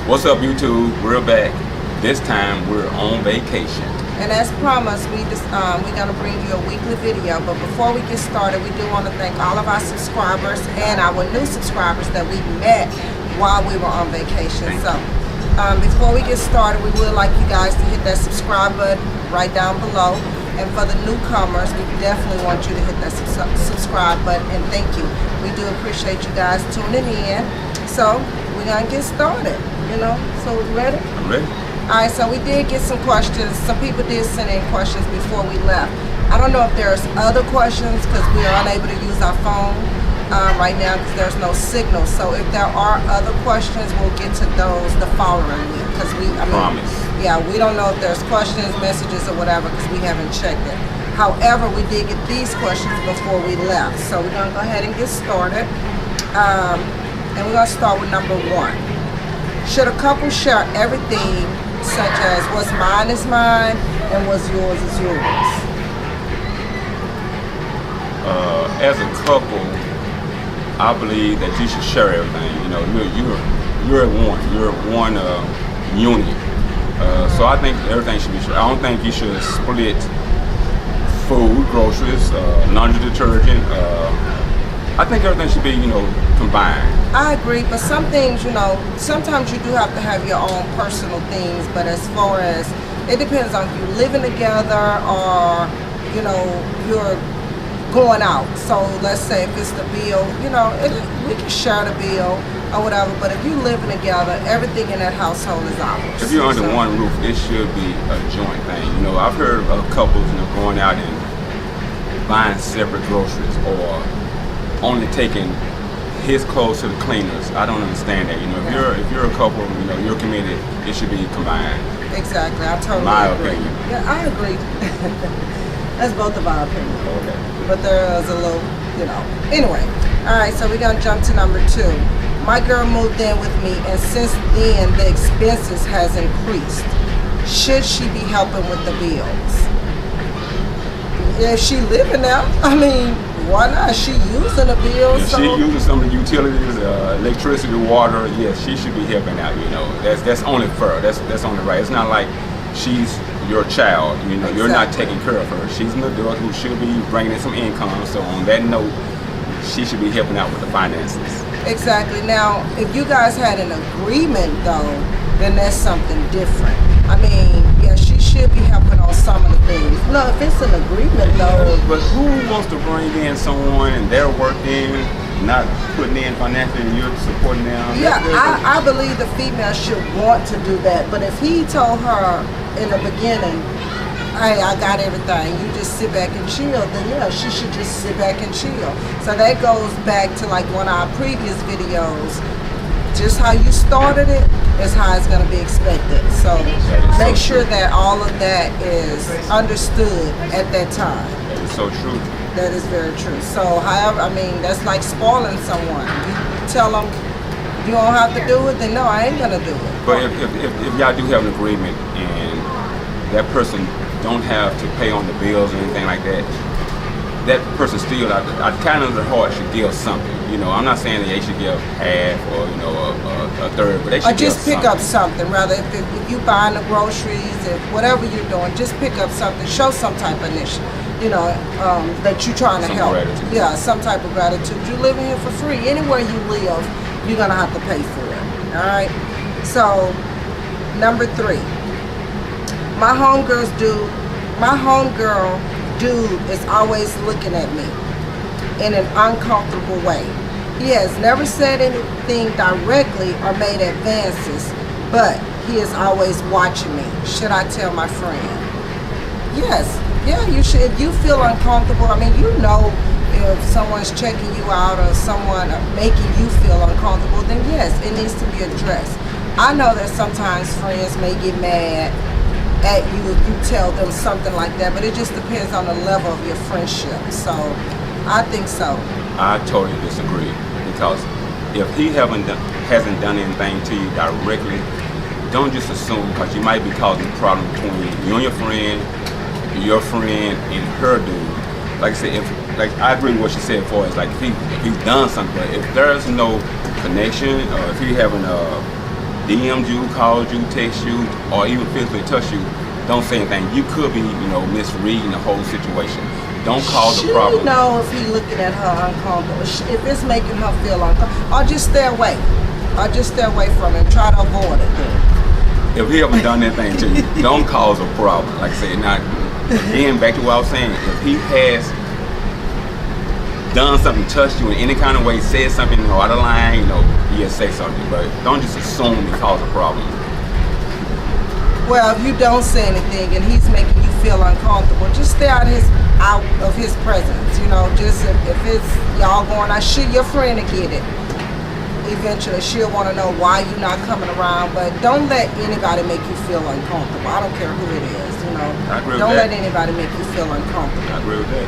What's up, YouTube? We're back. This time we're on vacation. And as promised, we're gonna bring you a weekly video. But before we get started, we do want to thank all of our subscribers and our new subscribers that we met while we were on vacation. So before we get started, we would like you guys to hit that subscribe button right down below. And for the newcomers, we definitely want you to hit that subscribe button, and thank you. We do appreciate you guys tuning in. So we're gonna get started, So ready? I'm ready. All right, so we did get some questions. Some people did send in questions before we left. I don't know if there's other questions because we are unable to use our phone right now because there's no signal. So if there are other questions, we'll get to those the following week because promise. Yeah, we don't know if there's questions, messages, or whatever because we haven't checked it. However, we did get these questions before we left. So we're gonna go ahead and get started. And we're gonna start with number 1. Should a couple share everything, such as what's mine is mine and what's yours is yours? As a couple, I believe that you should share everything. You're one. You're one unit. So I think everything should be shared. I don't think you should split food, groceries, laundry detergent. I think everything should be, combined. I agree, but some things, sometimes you do have to have your own personal things, but as far as, it depends on if you're living together or, you're going out. So let's say if it's the bill, we can share the bill or whatever, but if you're living together, everything in that household is ours. If you're under one roof, it should be a joint thing. I've heard of couples, going out and buying separate groceries or only taking his clothes to the cleaners. I don't understand that. If you're a couple, you're committed, it should be combined. Exactly, I totally My agree. opinion. Yeah, I agree. That's both of our opinions. Okay. But there's a little, Anyway, all right, so we're gonna jump to number 2. My girl moved in with me, and since then the expenses has increased. Should she be helping with the bills? If she living there, why not? She using the bills. If she using some of the utilities, electricity, water, yes, she should be helping out. That's only fair. That's only right. It's not like she's your child. Exactly. You're not taking care of her. She's an adult who should be bringing in some income. So on that note, she should be helping out with the finances. Exactly. Now, if you guys had an agreement, though, then that's something different. Yeah, she should be helping on some of the things. No, if it's an agreement, though. But who wants to bring in someone and they're working, not putting in financially, and you're supporting them? Yeah, I believe the female should want to do that. But if he told her in the beginning, hey, I got everything, you just sit back and chill, then yeah, she should just sit back and chill. So that goes back to like one of our previous videos. Just how you started it is how it's going to be expected. So make sure that all of that is understood at that time. That is so true. That is very true. So however, that's like spoiling someone. You tell them you don't have to do it, then no, I ain't going to do it. But if y'all do have an agreement and that person don't have to pay on the bills or anything like that, that person still, I kind of their heart should give something. I'm not saying that they should give half or a third, but they should just give pick up something. Rather, if you buying the groceries, if whatever you're doing, just pick up something. Show some type of initiative. That you're trying to help. Gratitude. Yeah, some type of gratitude. You're living here for free. Anywhere you live, you're gonna have to pay for it. All right. So, number 3. My homegirl dude is always looking at me in an uncomfortable way. He has never said anything directly or made advances, but he is always watching me. Should I tell my friend? Yes. Yeah, you should. If you feel uncomfortable, if someone's checking you out or someone making you feel uncomfortable, then yes, it needs to be addressed. I know that sometimes friends may get mad at you if you tell them something like that, but it just depends on the level of your friendship. So I think so. I totally disagree, because if he hasn't done anything to you directly, don't just assume, because you might be causing a problem between you and your friend and her dude. Like I said, I agree with what she said before. It's like if he's done something, but if there's no connection, or if he having DM'd you, called you, text you, or even physically touched you, don't say anything. You could be, misreading the whole situation. Don't cause a problem. She know if he looking at her uncomfortable, if it's making her feel uncomfortable, or just stay away. Or just stay away from it and try to avoid it. If he haven't done anything to you, don't cause a problem. Like I said, now, again, back to what I was saying, if he has done something, touched you in any kind of way, said something out of line, yes, say something, but don't just assume it cause a problem. Well, if you don't say anything and he's making you feel uncomfortable, just stay out of his presence. Just if it's y'all going out, shoot your friend to get it. Eventually, she'll want to know why you're not coming around, but don't let anybody make you feel uncomfortable. I don't care who it is. I agree with Don't that. let anybody make you feel uncomfortable. I agree with that.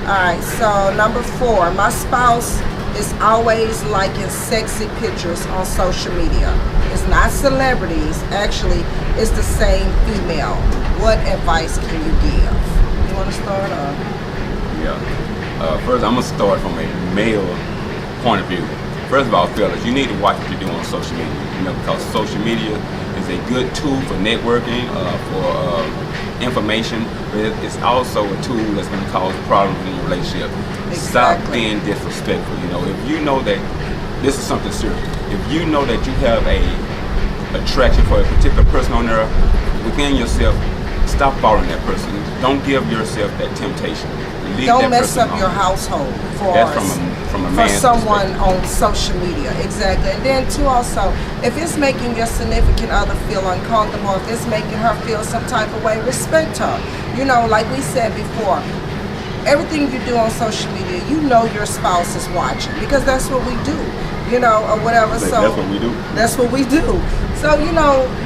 All right, so number 4, my spouse is always liking sexy pictures on social media. It's not celebrities, actually, it's the same female. What advice can you give? You want to start off? Yeah. First, I'm going to start from a male point of view. First of all, fellas, you need to watch what you do on social media, because social media is a good tool for networking, for information, but it's also a tool that's going to cause problems in your relationship. Exactly. Stop being disrespectful. If you know that this is something serious, if you know that you have a attraction for a particular person on there, within yourself, stop following that person. Don't give yourself that temptation. Leave Don't that mess person up your alone. household That's from a for man's someone perspective. on social media. Exactly. And then too, also, if it's making your significant other feel uncomfortable, if it's making her feel some type of way, respect her. Like we said before, everything you do on social media, your spouse is watching, because that's what we do, or whatever. So That's what we do. That's what we do. So,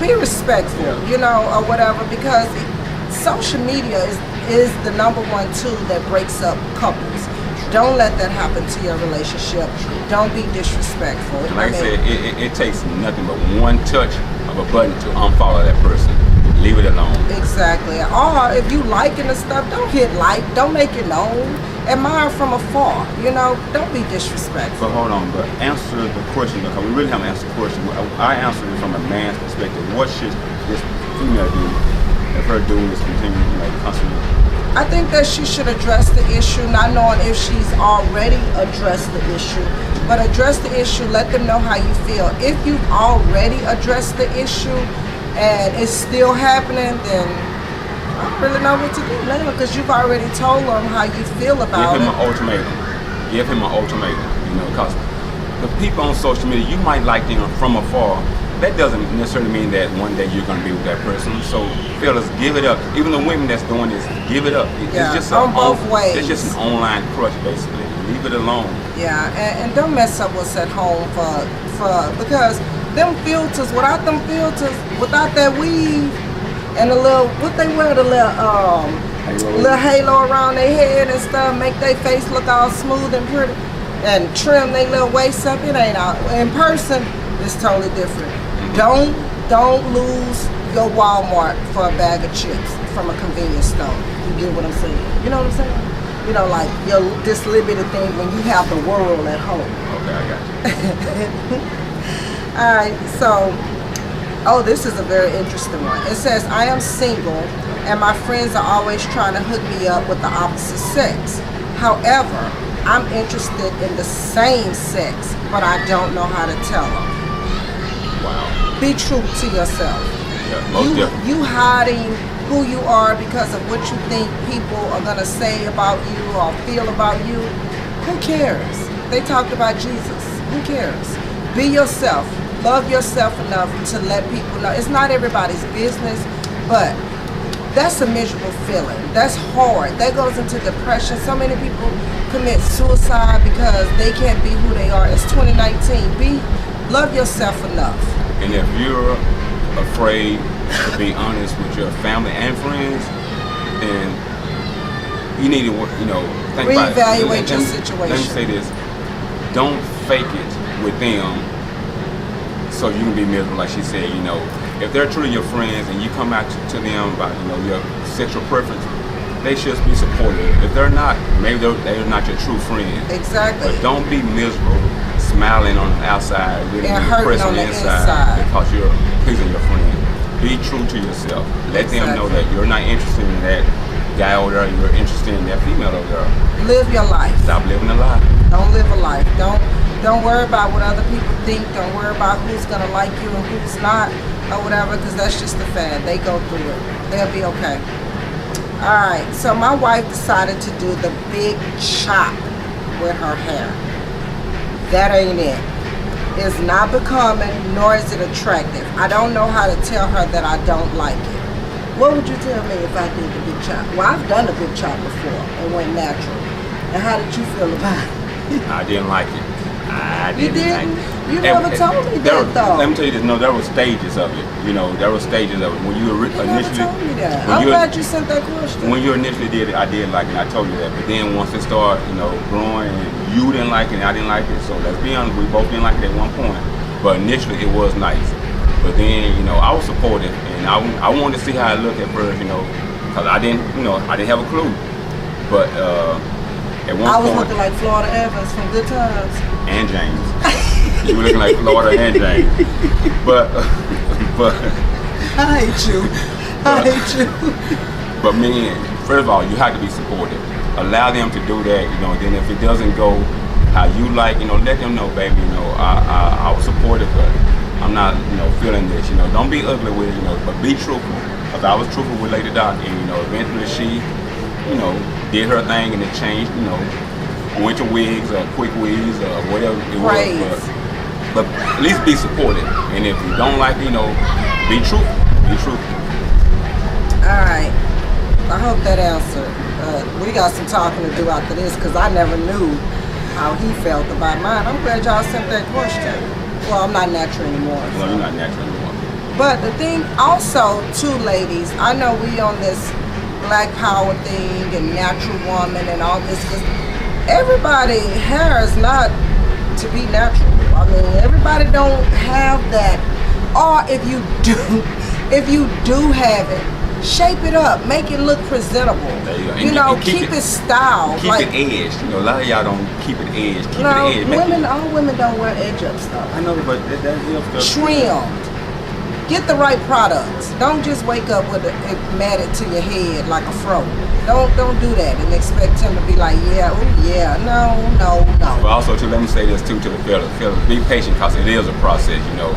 be respectful, or whatever, because social media is the number one tool that breaks up couples. Don't let that happen to your relationship. Don't be disrespectful. And like I said, it takes nothing but one touch of a button to unfollow that person. Leave it alone. Exactly. Or if you liking the stuff, don't hit like. Don't make it known. Admire from afar. Don't be disrespectful. But hold on, but answer the question, because we really haven't answered the question. I answered it from a man's perspective. What should this female do if her dude is continuing, constantly? I think that she should address the issue, not knowing if she's already addressed the issue, but address the issue, let them know how you feel. If you've already addressed the issue and it's still happening, then I don't really know what to do now, because you've already told them how you feel about Give him it. an ultimatum. Give him an ultimatum, because the people on social media, you might like them from afar. That doesn't necessarily mean that one day you're going to be with that person. So, fellas, give it up. Even the women that's doing this, give it up. Yeah, it's just on both ways. It's just an online crush, basically. Leave it alone. Yeah, and don't mess up what's at home because them filters, without them filters, without that weave and the little, what they wear, the little halo around their head and stuff, make their face look all smooth and pretty, and trim their little waist up. It ain't out. In person, it's totally different. Don't lose your Walmart for a bag of chips from a convenience store. You get what I'm saying? You know what I'm saying? Like this little bit of thing when you have the world at home. Okay, I got you. All right, so, this is a very interesting one. It says, I am single and my friends are always trying to hook me up with the opposite sex. However, I'm interested in the same sex, but I don't know how to tell them. Wow. Be true to yourself. Yeah, most definitely. You hiding who you are because of what you think people are going to say about you or feel about you. Who cares? They talked about Jesus. Who cares? Be yourself. Love yourself enough to let people know. It's not everybody's business, but that's a miserable feeling. That's hard. That goes into depression. So many people commit suicide because they can't be who they are. It's 2019. Love yourself enough. And if you're afraid to be honest with your family and friends, then you need to, think about it. Reevaluate your situation. Let me say this. Don't fake it with them so you can be miserable, like she said. If they're truly your friends and you come out to them about, your sexual preference, they should be supportive. If they're not, maybe they're not your true friends. Exactly. But don't be miserable smiling on the outside, really and depressed hurting on the inside because you're pleasing your friend. Be true to yourself. Let them know that you're not interested in that guy over there. You're interested in that female over there. Live your life. Stop living a lie. Don't live a life. Don't worry about what other people think. Don't worry about who's gonna like you and who's not, or whatever, because that's just a fad. They go through it. They'll be okay. All right. So my wife decided to do the big chop with her hair. That ain't it. It's not becoming, nor is it attractive. I don't know how to tell her that I don't like it. What would you tell me if I did the big chop? Well, I've done a big chop before and went natural. And how did you feel about it? I didn't like it. You didn't? You never told me that, though. Let me tell you this. No, there were stages of it. You know, there were stages of it. When you initially, never told me that. I'm glad you sent that question. When you initially did it, I did like it. I told you that. But then once it started, you know, growing, and you didn't like it, and I didn't like it. So let's be honest, we both didn't like it at one point. But initially, it was nice. But then, you know, I was supportive, and I wanted to see how it looked at first, you know, because I didn't have a clue. But at one point, I was looking like Florida Evans from Good Times. And James. You were looking like Florida and James. But I hate you. I hate you. But man, first of all, you have to be supportive. Allow them to do that, you know. And then if it doesn't go how you like, you know, let them know, baby. You know, I was supportive, but I'm not, you know, feeling this. You know, don't be ugly with it, you know, but be truthful. Because I was truthful with Lady Doc, and you know, eventually she, you know, did her thing, and it changed, you know. Winter wigs or quick wigs or whatever it was, but at least be supportive. And if you don't like it, you know, be truthful. Be truthful. All right. I hope that answered. We got some talking to do after this because I never knew how he felt about mine. I'm glad y'all sent that question. Well, I'm not natural anymore. So. No, you're not natural anymore. But the thing also, too, ladies, I know we on this Black Power thing and natural woman and all this. Everybody hair is not to be natural. I mean, everybody don't have that. Or if you do have it, shape it up, make it look presentable. There you go. You know, keep it styled. Keep it edged. You know, a lot of y'all don't keep it edged. Keep it edged. All women don't wear edge up stuff. I know, but that helps. Trimmed. Get the right products. Don't just wake up with it matted to your head like a fro. Don't do that and expect him to be like, yeah, oh yeah, no. But also, too, let me say this too to the fellas. Fellas, be patient because it is a process, you know.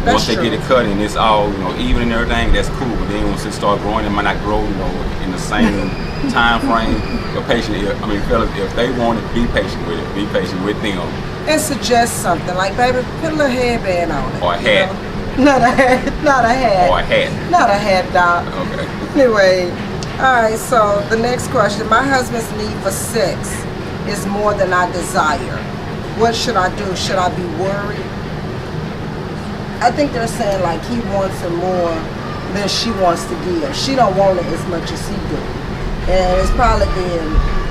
Once they get it cut and it's all, you know, even and everything, that's cool. But then once it start growing, it might not grow, you know, in the same time frame. But fellas, if they want it, be patient with it. Be patient with them. And suggest something like, baby, put a little headband on it. Or a hat. You know? Not a hat. Or a hat. Not a hat, Doc. Okay. Anyway, all right, so the next question. My husband's need for sex is more than I desire. What should I do? Should I be worried? I think they're saying like he wants it more than she wants to give. She don't want it as much as he do. And it's probably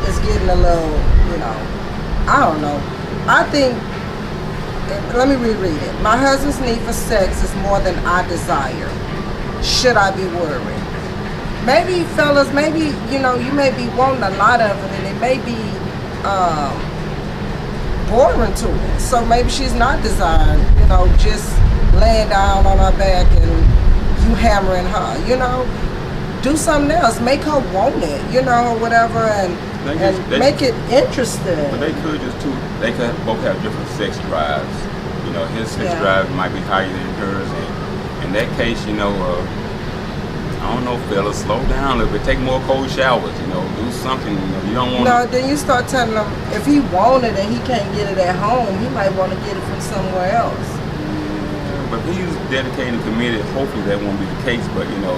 it's getting a little, you know, I don't know. I think, let me reread it. My husband's need for sex is more than I desire. Should I be worried? Maybe, fellas, maybe, you know, you may be wanting a lot of it and it may be boring to her. So maybe she's not desiring, you know, just laying down on her back and you hammering her, you know. Do something else. Make her want it, you know, whatever, and make it interesting. But they could they could both have different sex drives. You know, his sex drive might be higher than hers, and in that case, you know, I don't know, fellas, slow down a little bit. Take more cold showers, you know, do something, you know, you don't want No, then you start telling him, if he want it and he can't get it at home, he might want to get it from somewhere else. But if he's dedicated and committed, hopefully that won't be the case, but, you know,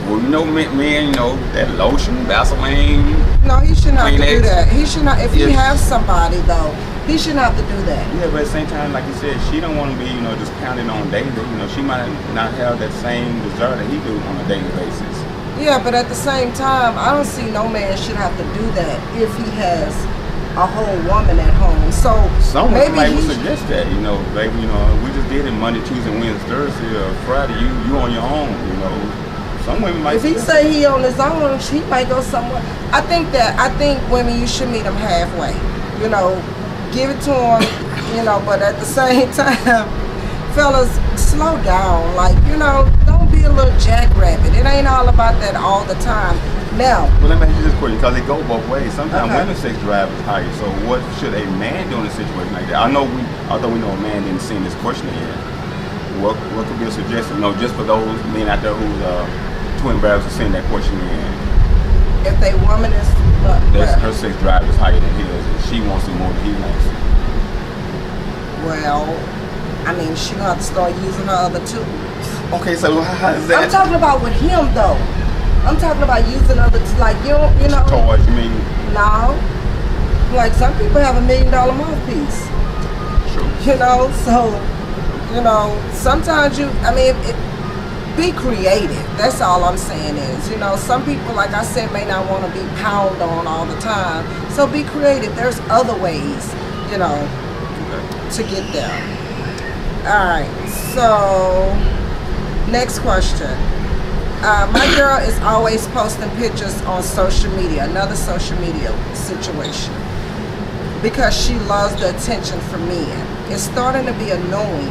well, you know, men, you know, that lotion, Vaseline. No, he shouldn't have to do that. He should not, if he has somebody, though, he shouldn't have to do that. Yeah, but at the same time, like you said, she don't want to be, you know, just counting on daily. You know, she might not have that same desire that he do on a daily basis. Yeah, but at the same time, I don't see no man should have to do that if he has a whole woman at home. So maybe would suggest that, you know, baby, you know, we just did it Monday, Tuesday, Wednesday, Thursday, or Friday. You on your own, you know. Some women might. If he say he on his own, he might go somewhere. I think women, you should meet them halfway. You know, give it to him, you know, but at the same time, fellas, slow down. Like, you know, don't be a little jackrabbit. It ain't all about that all the time. Now, well, let me ask you this question, because it goes both ways. Sometimes Okay. women's sex drive is higher. So what should a man do in a situation like that? Although we know a man didn't send this question in, what could be a suggestion? You know, just for those men out there who's too embarrassed to send that question in. if they woman is, Her sex drive is higher than his, and she wants it more than he wants it. well, I mean, she gonna have to start using her other tools. Okay, so how is that? I'm talking about with him though. I'm talking about using other, like you know. Toys, you mean? No, like some people have $1 million mouthpiece. True. You know, so you know, sometimes be creative. That's all I'm saying is, you know, some people, like I said, may not want to be pounded on all the time. So be creative. There's other ways, you know, to get there. All right. So next question. My girl is always posting pictures on social media, another social media situation, because she loves the attention from men. It's starting to be annoying.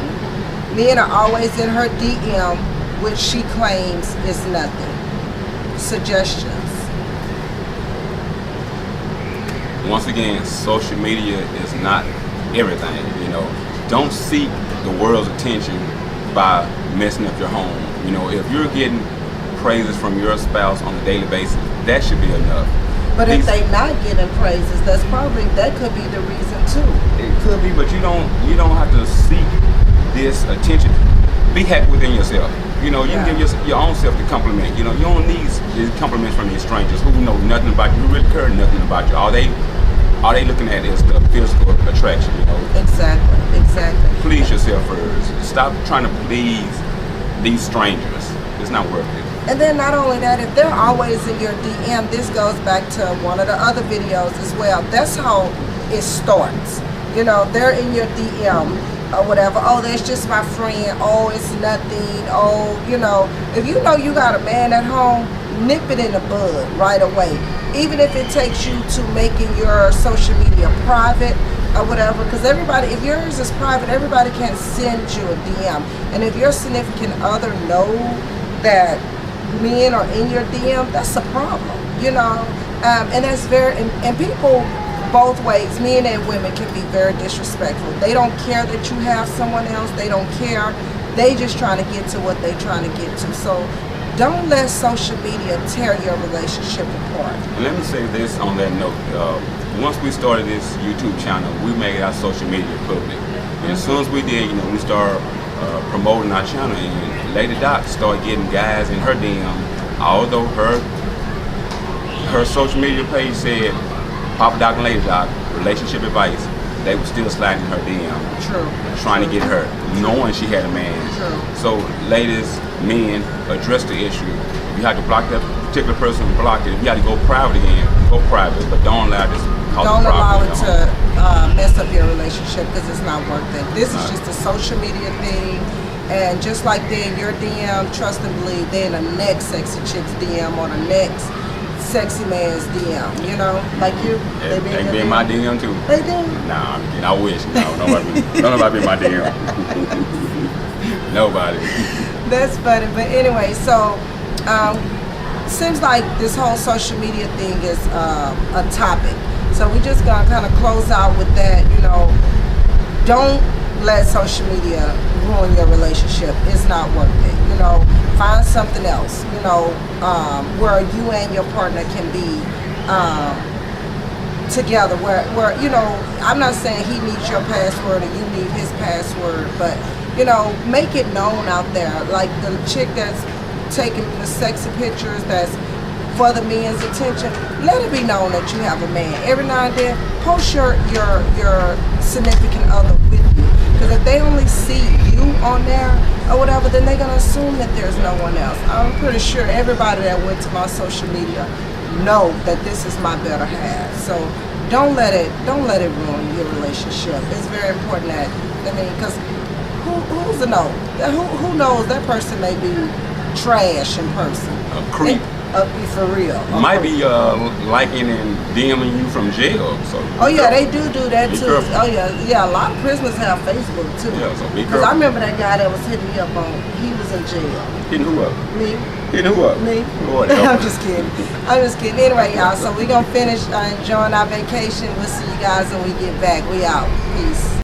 Men are always in her DM, which she claims is nothing. Suggestions. Once again, social media is not everything, you know. Don't seek the world's attention by messing up your home. You know, if you're getting praises from your spouse on a daily basis, that should be enough. But if they not getting praises, that could be the reason too. It could be, but you don't have to seek this attention. Be happy within yourself. You know, you can give your own self the compliment. You know, you don't need these compliments from these strangers who know nothing about you, who really care nothing about you. All they looking at is the physical attraction, you know. Exactly. Please yourself first. Stop trying to please these strangers. It's not worth it. And then not only that, if they're always in your DM, this goes back to one of the other videos as well. That's how it starts. You know, they're in your DM or whatever. Oh, that's just my friend. Oh, it's nothing. Oh, you know, if you know you got a man at home, nip it in the bud right away. Even if it takes you to making your social media private or whatever, because everybody, if yours is private, everybody can send you a DM. And if your significant other know that men are in your DM, that's a problem, you know. And that's and people both ways, men and women, can be very disrespectful. They don't care that you have someone else. They don't care. They just trying to get to what they trying to get to. So don't let social media tear your relationship apart. And let me say this on that note. Once we started this YouTube channel, we made our social media public. And as soon as we did, you know, we started promoting our channel, and Lady Doc started getting guys in her DM. Although her social media page said Papa Doc and Lady Doc, relationship advice, they were still sliding her DM. True. Trying to get her, knowing she had a man. True. So ladies, men, address the issue. If you have to block that particular person, block it. If you have to go private again, go private. But don't allow this cause Don't a allow problem it in your home. to mess up your relationship, because it's not worth it. This is just a social media thing. And just like they're in your DM, trust and believe, they're in the next sexy chick's DM or the next sexy man's DM, you know? Like you, Yeah, they be in my DM too. They do? Nah, I'm kidding. I wish. No, nobody be in my DM. Nobody. That's funny. But anyway, so seems like this whole social media thing is a topic. So we just gonna kind of close out with that. You know, don't let social media ruin your relationship. It's not worth it. You know, find something else. You know, where you and your partner can be together. Where you know, I'm not saying he needs your password or you need his password, but you know, make it known out there. Like the chick that's taking the sexy pictures that's for the men's attention, let it be known that you have a man. Every now and then, post your significant other with you. Because if they only see you on there or whatever, then they're gonna assume that there's no one else. I'm pretty sure everybody that went to my social media know that this is my better half. So don't let it ruin your relationship. It's very important that, I mean, because who's to know? Who knows? That person may be trash in person. A creep. For real. Might be liking and DMing you from jail. So Oh yeah, they do that Be too. careful. Oh yeah. A lot of prisoners have Facebook too. Yeah, so be Because I careful. remember that guy that was hitting me up on. He was in jail. Hitting who up? Me. Hitting who up? Me. Lord help I'm us. just kidding. I'm just kidding. Anyway, y'all. So we're gonna finish enjoying our vacation. We'll see you guys when we get back. We out. Peace.